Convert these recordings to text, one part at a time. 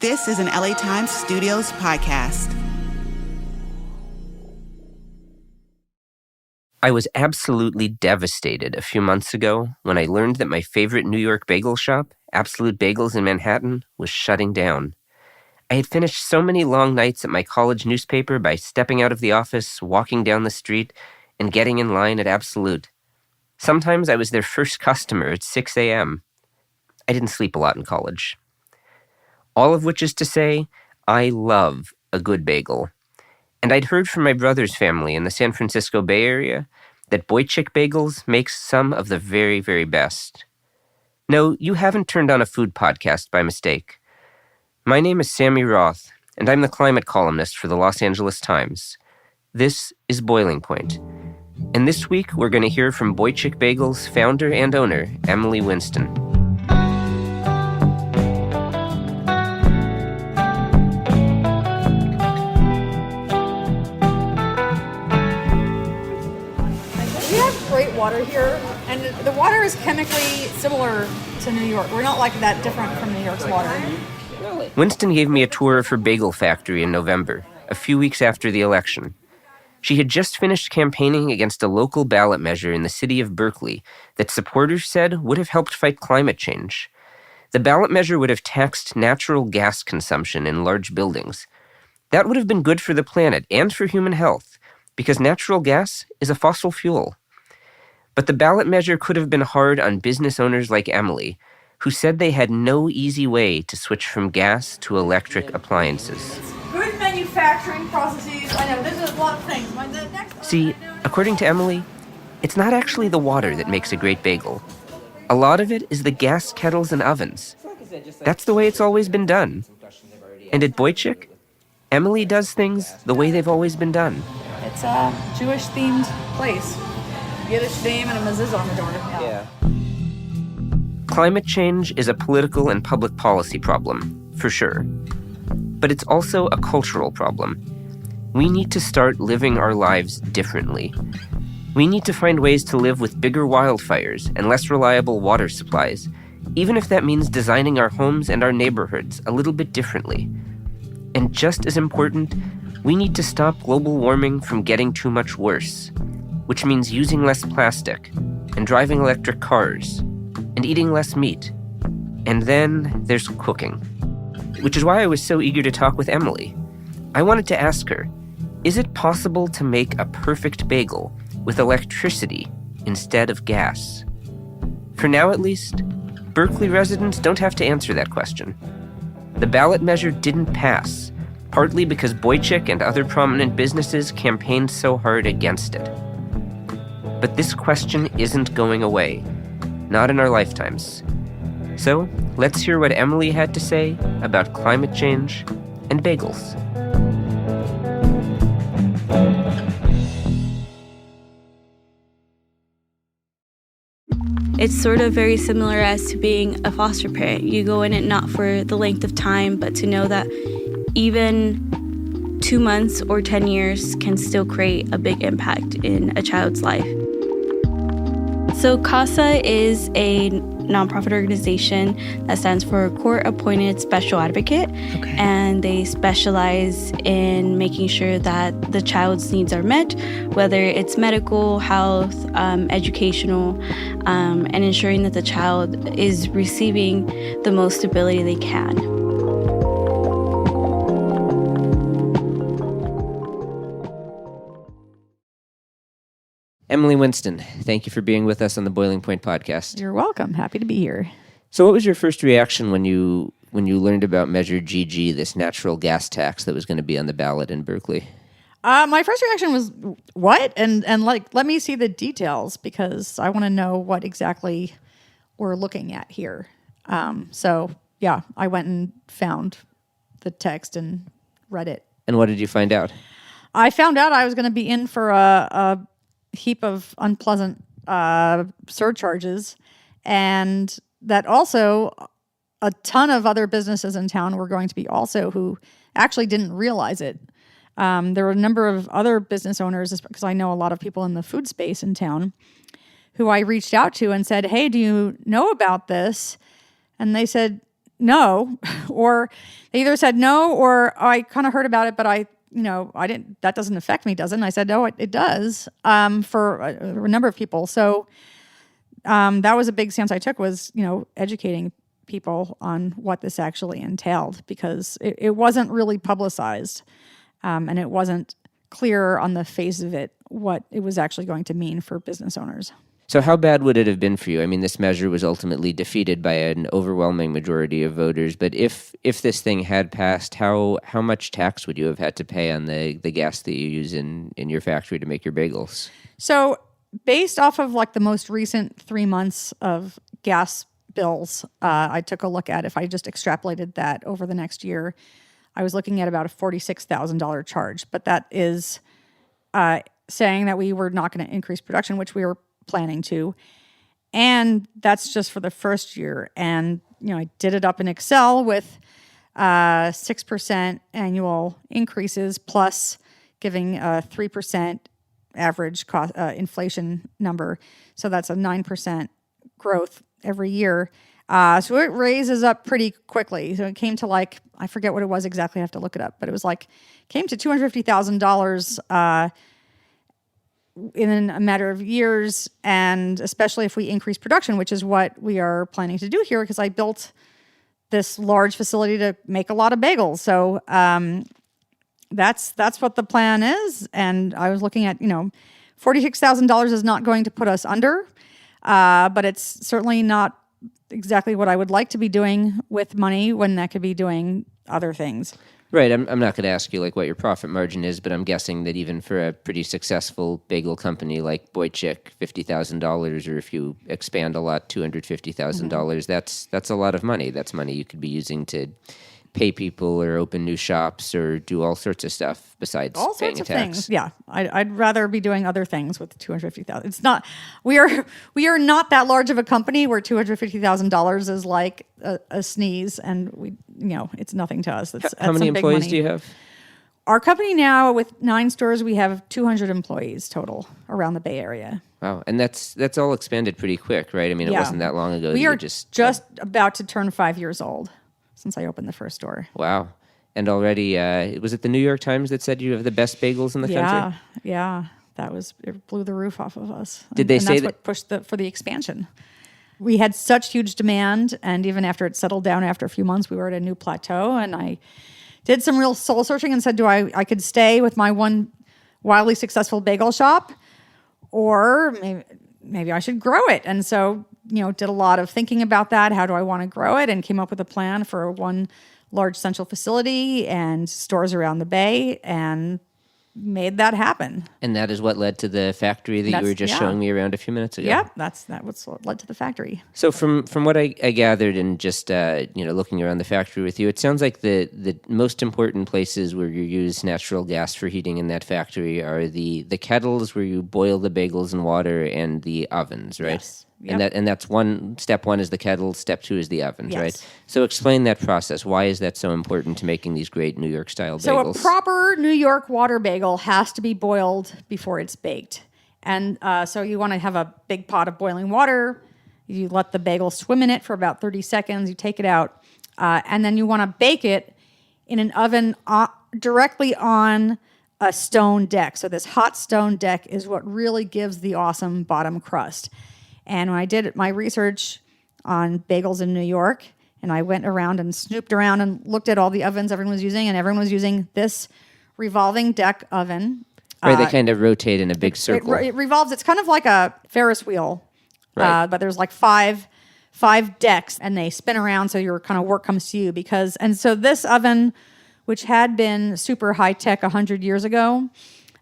This is an LA Times Studios podcast. I was absolutely devastated a few months ago when I learned that my favorite New York bagel shop, Absolute Bagels in Manhattan, was shutting down. I had finished so many long nights at my college newspaper by stepping out of the office, walking down the street, and getting in line at Absolute. Sometimes I was their first customer at 6 a.m. I didn't sleep a lot in college. All of which is to say, I love a good bagel. And I'd heard from my brother's family in the San Francisco Bay Area that Boichik Bagels makes some of the very, very best. No, you haven't turned on a food podcast by mistake. My name is Sammy Roth, and I'm the climate columnist for the Los Angeles Times. This is Boiling Point. And this week, we're going to hear from Boichik Bagels founder and owner, Emily Winston. Water here, and the water is chemically similar to New York. We're not like that different from New York's water. Winston gave me a tour of her bagel factory in November, a few weeks after the election. She had just finished campaigning against a local ballot measure in the city of Berkeley that supporters said would have helped fight climate change. The ballot measure would have taxed natural gas consumption in large buildings. That would have been good for the planet and for human health, because natural gas is a fossil fuel. But the ballot measure could have been hard on business owners like Emily, who said they had no easy way to switch from gas to electric appliances. Good manufacturing processes. I know, there's a lot of things. See, according to Emily, it's not actually the water that makes a great bagel. A lot of it is the gas kettles and ovens. That's the way it's always been done. And at Boichik, Emily does things the way they've always been done. It's a Jewish-themed place. Yiddish name and a mezuzah on the door. Yeah. Climate change is a political and public policy problem, for sure. But it's also a cultural problem. We need to start living our lives differently. We need to find ways to live with bigger wildfires and less reliable water supplies, even if that means designing our homes and our neighborhoods a little bit differently. And just as important, we need to stop global warming from getting too much worse, which means using less plastic, and driving electric cars, and eating less meat. And then there's cooking, which is why I was so eager to talk with Emily. I wanted to ask her, is it possible to make a perfect bagel with electricity instead of gas? For now, at least, Berkeley residents don't have to answer that question. The ballot measure didn't pass, partly because Boichik and other prominent businesses campaigned so hard against it. But this question isn't going away, not in our lifetimes. So let's hear what Emily had to say about climate change and bagels. It's sort of very similar as to being a foster parent. You go in it not for the length of time, but to know that even 2 months or 10 years can still create a big impact in a child's life. So CASA is a nonprofit organization that stands for Court-Appointed Special Advocate, and they specialize in making sure that the child's needs are met, whether it's medical, health, educational, and ensuring that the child is receiving the most stability they can. Emily Winston, thank you for being with us on the Boiling Point podcast. You're welcome. Happy to be here. So what was your first reaction when you learned about Measure GG, this natural gas tax that was going to be on the ballot in Berkeley? My first reaction was, what? And let me see the details, because I want to know what exactly we're looking at here. So, yeah, I went and found the text and read it. And what did you find out? I found out I was going to be in for a heap of unpleasant surcharges, and that also a ton of other businesses in town were going to be also who actually didn't realize it. There were a number of other business owners, because I know a lot of people in the food space in town, who I reached out to and said, hey, do you know about this? And they said, no, or they either said no, or I kind of heard about it, but I didn't, that doesn't affect me, does it? And I said, no, it does, for a number of people. So that was a big stance I took, was, educating people on what this actually entailed, because it wasn't really publicized, and it wasn't clear on the face of it what it was actually going to mean for business owners. So how bad would it have been for you? I mean, this measure was ultimately defeated by an overwhelming majority of voters. But if this thing had passed, how much tax would you have had to pay on the gas that you use in your factory to make your bagels? So based off of like the most recent 3 months of gas bills, I took a look at, if I just extrapolated that over the next year, I was looking at about a $46,000 charge. But that is saying that we were not going to increase production, which we were planning to. And that's just for the first year. And, I did it up in Excel with 6% annual increases plus giving a 3% average cost, inflation number. So that's a 9% growth every year. So it raises up pretty quickly. So it came to I forget what it was exactly. I have to look it up. But it was came to $250,000 in a matter of years, and especially if we increase production, which is what we are planning to do here, because I built this large facility to make a lot of bagels. So that's what the plan is. And I was looking at, $46,000 is not going to put us under, but it's certainly not exactly what I would like to be doing with money when that could be doing other things. Right. I'm not going to ask you what your profit margin is, but I'm guessing that even for a pretty successful bagel company like Boichik, $50,000, or if you expand a lot, $250,000, that's a lot of money. That's money you could be using to pay people or open new shops or do all sorts of stuff besides all paying sorts a of tax. Things. Yeah, I'd rather be doing other things with $250,000. It's not, we are not that large of a company where $250,000 is like a sneeze, and it's nothing to us. How many employees do you have? Our company now, with 9 stores, we have 200 employees total around the Bay Area. Wow, and that's all expanded pretty quick, right? I mean, it wasn't that long ago. We are just about to turn 5 years old since I opened the first store. Wow. And already, was it the New York Times that said you have the best bagels in the country? Yeah. It blew the roof off of us. Did they say that's what pushed for the expansion? We had such huge demand, and even after it settled down after a few months, we were at a new plateau, and I did some real soul searching and said, I could stay with my one wildly successful bagel shop, or maybe I should grow it. And so, did a lot of thinking about that. How do I want to grow it? And came up with a plan for one large central facility and stores around the Bay, and made that happen. And that is what led to the factory that you were just showing me around a few minutes ago. Yep, that's what led to the factory. So from what I gathered and just looking around the factory with you, it sounds like the most important places where you use natural gas for heating in that factory are the kettles where you boil the bagels in water, and the ovens, right? Yes. Yep. And that's step one is the kettle, step two is the ovens, yes. right? So explain that process. Why is that so important to making these great New York style bagels? So a proper New York water bagel has to be boiled before it's baked. And so you want to have a big pot of boiling water. You let the bagel swim in it for about 30 seconds. You take it out. And then you want to bake it in an oven directly on a stone deck. So this hot stone deck is what really gives the awesome bottom crust. And when I did my research on bagels in New York, and I went around and snooped around and looked at all the ovens everyone was using, and everyone was using this revolving deck oven. Right, they kind of rotate in a big circle. It revolves. It's kind of like a Ferris wheel, right. But there's five decks, and they spin around, so your kind of work comes to you. And so this oven, which had been super high tech 100 years ago,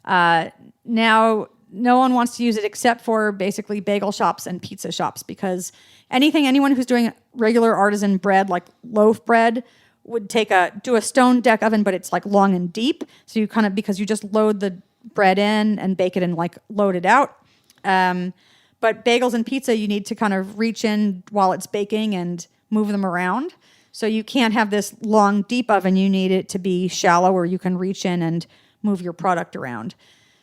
now no one wants to use it except for basically bagel shops and pizza shops, because anyone who's doing regular artisan bread, like loaf bread, would do a stone deck oven, but it's long and deep. So you because you just load the bread in and bake it and load it out. But bagels and pizza, you need to kind of reach in while it's baking and move them around. So you can't have this long, deep oven. You need it to be shallow where you can reach in and move your product around.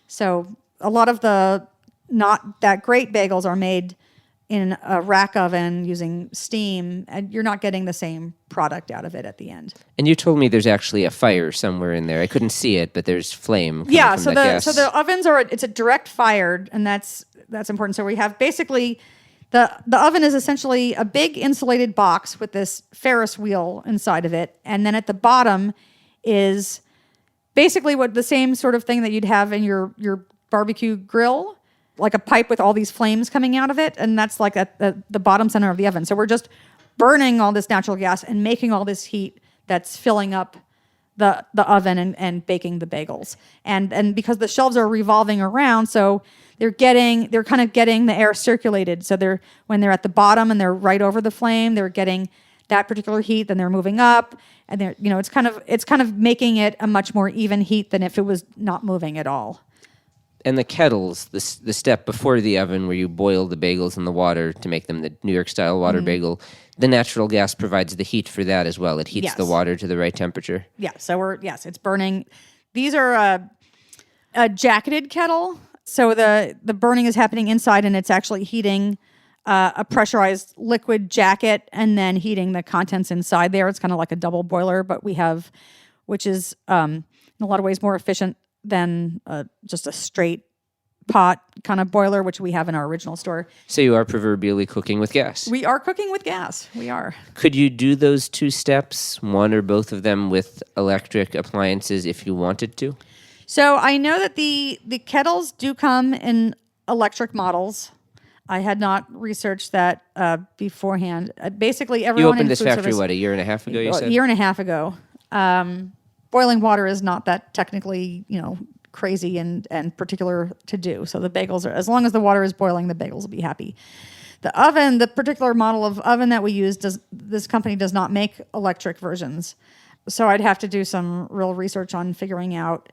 So a lot of the not that great bagels are made in a rack oven using steam, and you're not getting the same product out of it at the end. And you told me there's actually a fire somewhere in there. I couldn't see it, but there's flame coming from so that gas. so the ovens it's a direct fired, and that's important. So we have basically the oven is essentially a big insulated box with this Ferris wheel inside of it, and then at the bottom is basically what the same sort of thing that you'd have in your barbecue grill, like a pipe with all these flames coming out of it, and that's like at the bottom center of the oven. So we're just burning all this natural gas and making all this heat that's filling up the oven and baking the bagels. And because the shelves are revolving around, so they're kind of getting the air circulated. So when they're at the bottom and they're right over the flame, they're getting that particular heat, then they're moving up, and they're it's kind of making it a much more even heat than if it was not moving at all. And the kettles, the step before the oven where you boil the bagels in the water to make them the New York-style water bagel, the natural gas provides the heat for that as well. It heats the water to the right temperature. Yeah, so it's burning. These are a jacketed kettle, so the burning is happening inside, and it's actually heating a pressurized liquid jacket and then heating the contents inside there. It's kind of like a double boiler, but which is in a lot of ways more efficient than just a straight pot kind of boiler, which we have in our original store. So you are proverbially cooking with gas. We are cooking with gas. We are. Could you do those two steps, one or both of them, with electric appliances if you wanted to? So I know that the kettles do come in electric models. I had not researched that beforehand. Basically, everyone you opened in this food factory, service, a year and a half ago, you said? A year and a half ago. Boiling water is not that technically, crazy and particular to do. So the bagels as long as the water is boiling, the bagels will be happy. The oven, the particular model of oven that we use, this company does not make electric versions. So I'd have to do some real research on figuring out,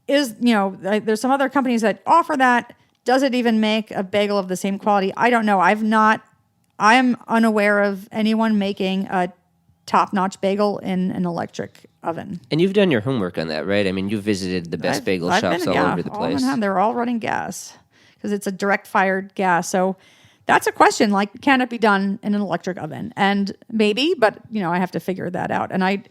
there's some other companies that offer that. Does it even make a bagel of the same quality? I don't know. I am unaware of anyone making a top-notch bagel in an electric oven. And you've done your homework on that, right? I mean, you've visited the best bagel shops all over the place. They're all running gas because it's a direct-fired gas. So that's a question, like, can it be done in an electric oven? And maybe, but, I have to figure that out. And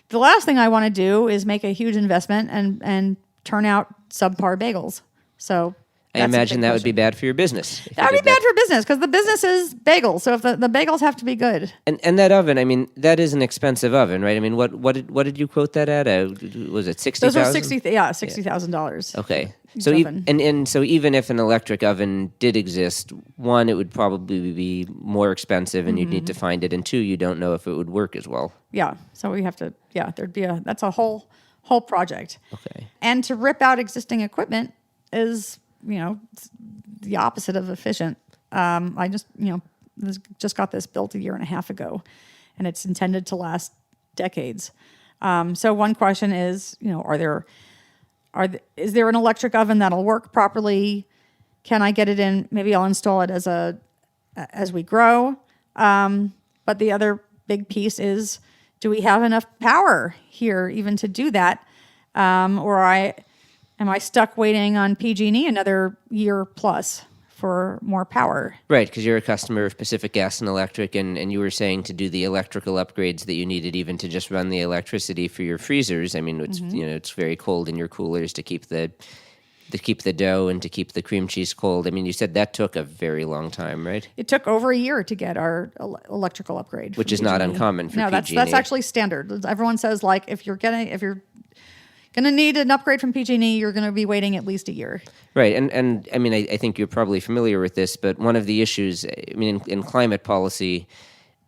the last thing I want to do is make a huge investment and turn out subpar bagels. So I imagine that would be bad for your business. That would be bad for business because the business is bagels. So if the bagels have to be good. And that oven, I mean, that is an expensive oven, right? I mean, what did you quote that at? Was it $60,000? Those are $60,000. Okay. So so even if an electric oven did exist, one, it would probably be more expensive and you'd need to find it, and two, you don't know if it would work as well. Yeah. So we have to. Yeah. That's a whole project. Okay. And to rip out existing equipment is, it's the opposite of efficient. I just got this built a year and a half ago, and it's intended to last decades. So one question is, is there an electric oven that'll work properly? Can I get it in? Maybe I'll install it as we grow. But the other big piece is, do we have enough power here even to do that? Am I stuck waiting on PG&E another year plus for more power? Right, because you're a customer of Pacific Gas and Electric, and you were saying to do the electrical upgrades that you needed even to just run the electricity for your freezers. I mean, it's very cold in your coolers to keep the dough and to keep the cream cheese cold. I mean, you said that took a very long time, right? It took over a year to get our electrical upgrade, which is not uncommon for PG&E. No, that's actually standard. Everyone says, like, if you're going to need an upgrade from PG&E, you're going to be waiting at least a year. Right, and I mean, I think you're probably familiar with this, but one of the issues, I mean, in climate policy,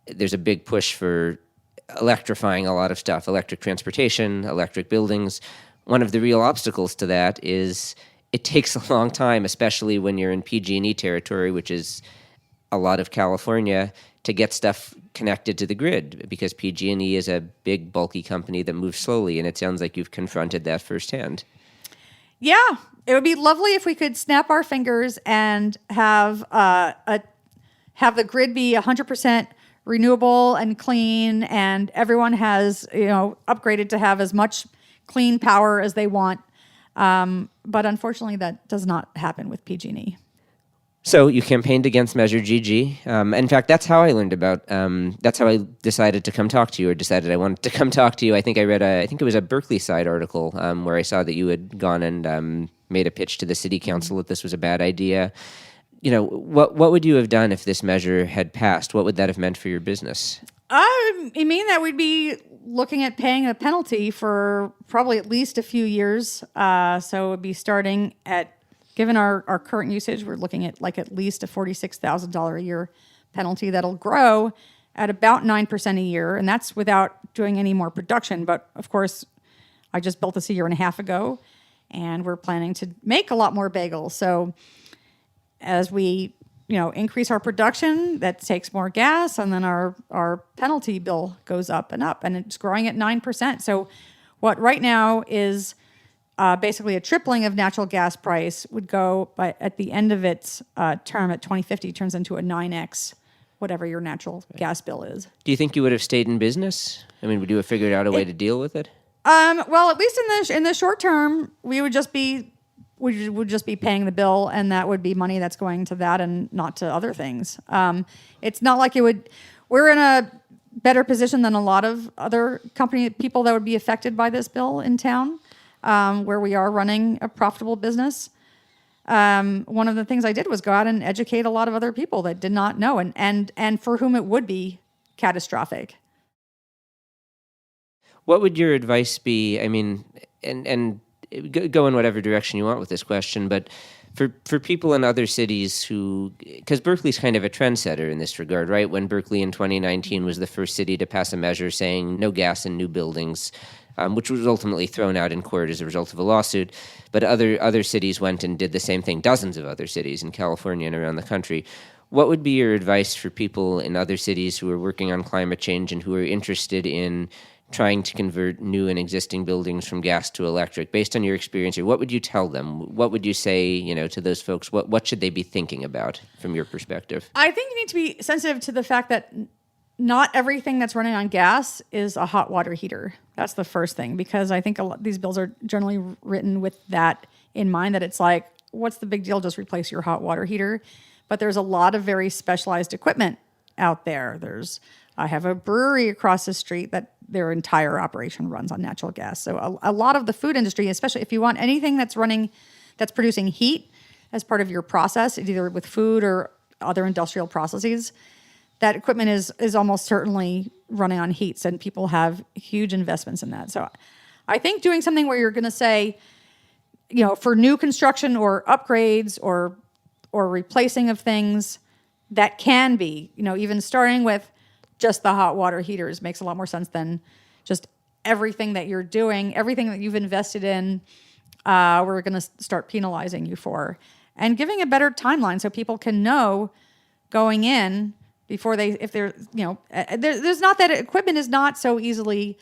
there's a big push for electrifying a lot of stuff, electric transportation, electric buildings. One of the real obstacles to that is it takes a long time, especially when you're in PG&E territory, which is a lot of California, to get stuff connected to the grid, because PG&E is a big, bulky company that moves slowly, and it sounds like you've confronted that firsthand. Yeah, it would be lovely if we could snap our fingers and have the grid be 100% renewable and clean, and everyone has upgraded to have as much clean power as they want. But unfortunately, that does not happen with PG&E. So you campaigned against Measure GG. In fact, that's how I learned about. That's how I decided to come talk to you, or decided I wanted to come talk to you. I think I read I think it was a Berkeley side article where I saw that you had gone and made a pitch to the city council that this was a bad idea. You know, what would you have done if this measure had passed? What would that have meant for your business? I mean that we'd be looking at paying a penalty for probably at least a few years. So it would be starting at. Given our current usage, we're looking at at least a $46,000 a year penalty that'll grow at about 9% a year. And that's without doing any more production. But of course, I just built this a year and a half ago, and we're planning to make a lot more bagels. So as we, increase our production, that takes more gas, and then our penalty bill goes up, and it's growing at 9%. So what right now is basically a tripling of natural gas price would go, but at the end of its term at 2050 turns into a 9x whatever your natural gas bill is. Do you think you would have stayed in business? I mean, would you have figured out a way to deal with it? Well, at least in the short term, we would just be paying the bill, and that would be money that's going to that and not to other things. It's not like it would. We're in a better position than a lot of other people that would be affected by this bill in town. Where we are running a profitable business. One of the things I did was go out and educate a lot of other people that did not know and for whom it would be catastrophic. What would your advice be? I mean, and go in whatever direction you want with this question, but for people in other cities because Berkeley's kind of a trendsetter in this regard, right? When Berkeley in 2019 was the first city to pass a measure saying no gas in new buildings, which was ultimately thrown out in court as a result of a lawsuit. But other cities went and did the same thing, dozens of other cities in California and around the country. What would be your advice for people in other cities who are working on climate change and who are interested in trying to convert new and existing buildings from gas to electric? Based on your experience here, what would you tell them? What would you say, to those folks? What should they be thinking about from your perspective? I think you need to be sensitive to the fact that not everything that's running on gas is a hot water heater. That's the first thing, because I think these bills are generally written with that in mind, that it's like, what's the big deal? Just replace your hot water heater. But there's a lot of very specialized equipment out there. I have a brewery across the street that their entire operation runs on natural gas. So a lot of the food industry, especially if you want anything that's producing heat as part of your process, either with food or other industrial processes, that equipment is almost certainly running on heats, and people have huge investments in that. So I think doing something where you're going to say, for new construction or upgrades or replacing of things, that can be, even starting with just the hot water heaters makes a lot more sense than just everything that you're doing, everything that you've invested in, we're going to start penalizing you for. And giving a better timeline so people can know going in before there's not that equipment is not so easily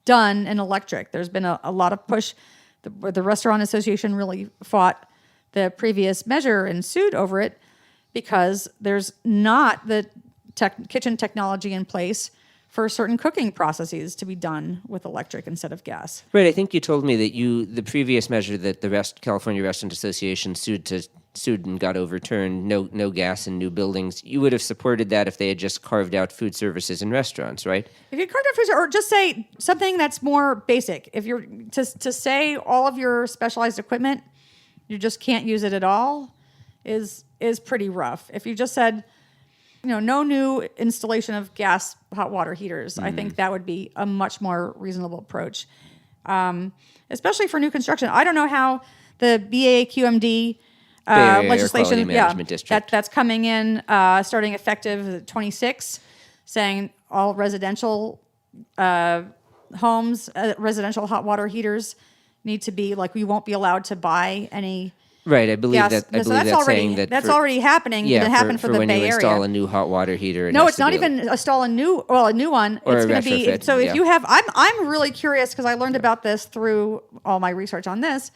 done in electric. There's been a lot of push. The Restaurant Association really fought the previous measure and sued over it because there's not the kitchen technology in place for certain cooking processes to be done with electric instead of gas. Right. I think you told me that the previous measure that the California Restaurant Association sued and got overturned, no gas in new buildings, you would have supported that if they had just carved out food services in restaurants, right? If you carved out food, or just say something that's more basic. If you're to say all of your specialized equipment, you just can't use it at all, is pretty rough. If you just said, no new installation of gas hot water heaters, I think that would be a much more reasonable approach, especially for new construction. I don't know how the BAQMD legislation, that's coming in, starting effective 26, saying all residential homes, residential hot water heaters need to be we won't be allowed to buy any. Right, I believe that. I believe that's saying that that's already happening. Yeah, it happened for the when Bay you install Area. a new hot water heater. No, it's not even install a new one. Or it's going to be. So if you have, I'm really curious because I learned about this through all my research on this.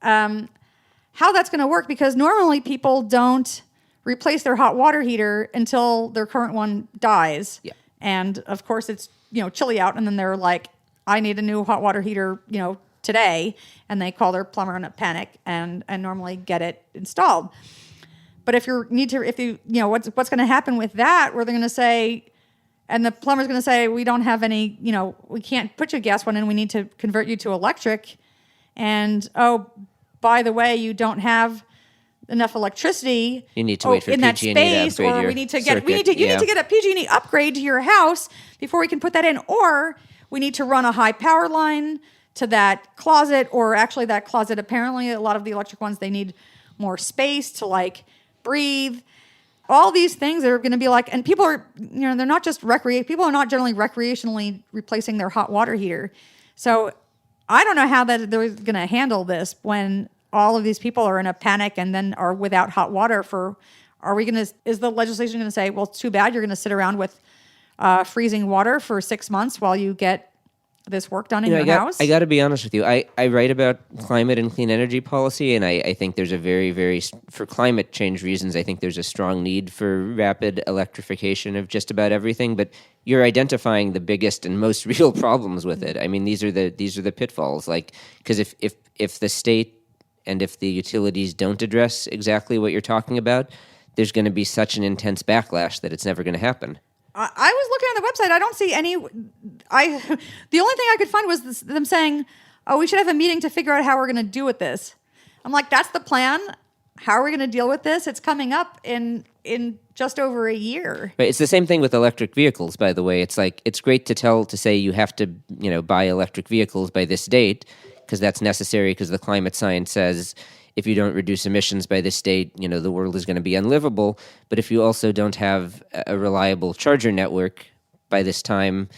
How that's going to work, because normally people don't replace their hot water heater until their current one dies. Yeah. And of course it's chilly out, and then they're like, I need a new hot water heater today, and they call their plumber in a panic and normally get it installed. But if you what's going to happen with that, where they're going to say, and the plumber's going to say, we don't have any, we can't put your gas one in. We need to convert you to electric. And, oh, by the way, you don't have enough electricity. You need to wait for in that PG&E space, to upgrade or your you need to circuit. get a PG&E upgrade to your house before we can put that in, or we need to run a high power line to that closet, or actually that closet, apparently a lot of the electric ones, they need more space to like breathe. All these things are going to be like, and people are, they're not just people are not generally recreationally replacing their hot water heater. So I don't know how that they're going to handle this when all of these people are in a panic and then are without hot water is the legislation going to say, well, it's too bad, you're going to sit around with freezing water for 6 months while you get this work done in your house? I got to be honest with you. I write about climate and clean energy policy, and I think there's a very, very, for climate change reasons, I think there's a strong need for rapid electrification of just about everything. But you're identifying the biggest and most real problems with it. I mean, these are the pitfalls. Like, because if the state and if the utilities don't address exactly what you're talking about, there's going to be such an intense backlash that it's never going to happen. I was looking on the website. I don't see any. The only thing I could find was them saying, "Oh, we should have a meeting to figure out how we're going to do with this." I'm like, "That's the plan. How are we going to deal with this? It's coming up in just over a year." Right. It's the same thing with electric vehicles, by the way. It's like it's great to say you have to buy electric vehicles by this date because that's necessary because the climate science says, if you don't reduce emissions by this date, the world is going to be unlivable. But if you also don't have a reliable charger network by this time,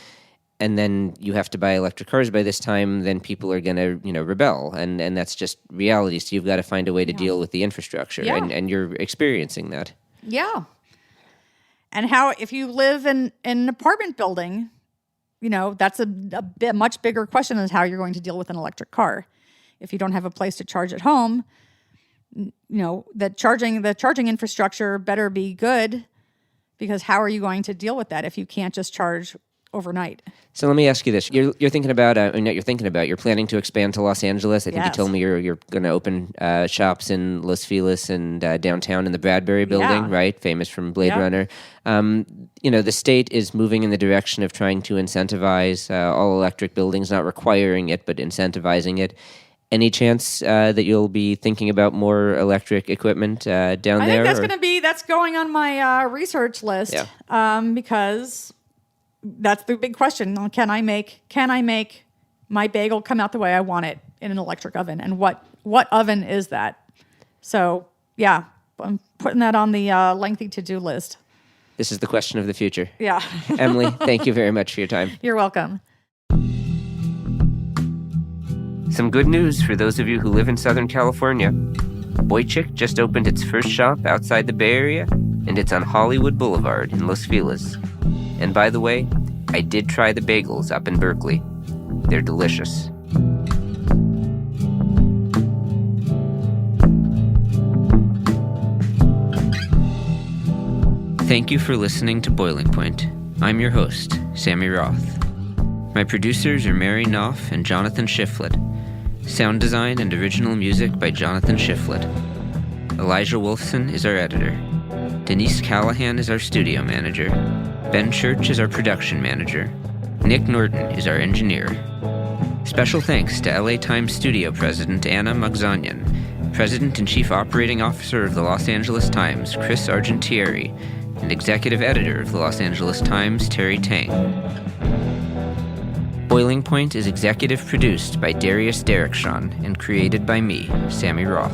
and then you have to buy electric cars by this time, then people are going to, rebel. And that's just reality. So you've got to find a way to deal with the infrastructure. Yeah. And you're experiencing that. Yeah. And if you live in an apartment building, that's a much bigger question is how you're going to deal with an electric car. If you don't have a place to charge at home, the charging infrastructure better be good, because how are you going to deal with that if you can't just charge overnight? So let me ask you this: you're thinking about, you're planning to expand to Los Angeles. I think you told me you're going to open shops in Los Feliz and downtown in the Bradbury Building, right? Famous from Blade Runner. The state is moving in the direction of trying to incentivize all electric buildings, not requiring it, but incentivizing it. Any chance that you'll be thinking about more electric equipment down there? I think that's going on my research list. Because that's the big question. Can I make my bagel come out the way I want it in an electric oven? And what oven is that? So yeah, I'm putting that on the lengthy to-do list. This is the question of the future. Yeah. Emily, thank you very much for your time. You're welcome. Some good news for those of you who live in Southern California. Boichik just opened its first shop outside the Bay Area, and it's on Hollywood Boulevard in Los Feliz. And by the way, I did try the bagels up in Berkeley. They're delicious. Thank you for listening to Boiling Point. I'm your host, Sammy Roth. My producers are Mary Knopf and Jonathan Shiflett. Sound design and original music by Jonathan Shiflett. Elijah Wolfson is our editor. Denise Callahan is our studio manager. Ben Church is our production manager. Nick Norton is our engineer. Special thanks to LA Times studio president Anna Magzanian, president and chief operating officer of the Los Angeles Times Chris Argentieri, and executive editor of the Los Angeles Times Terry Tang. Boiling Point is executive produced by Darius Derrickson and created by me, Sammy Roth.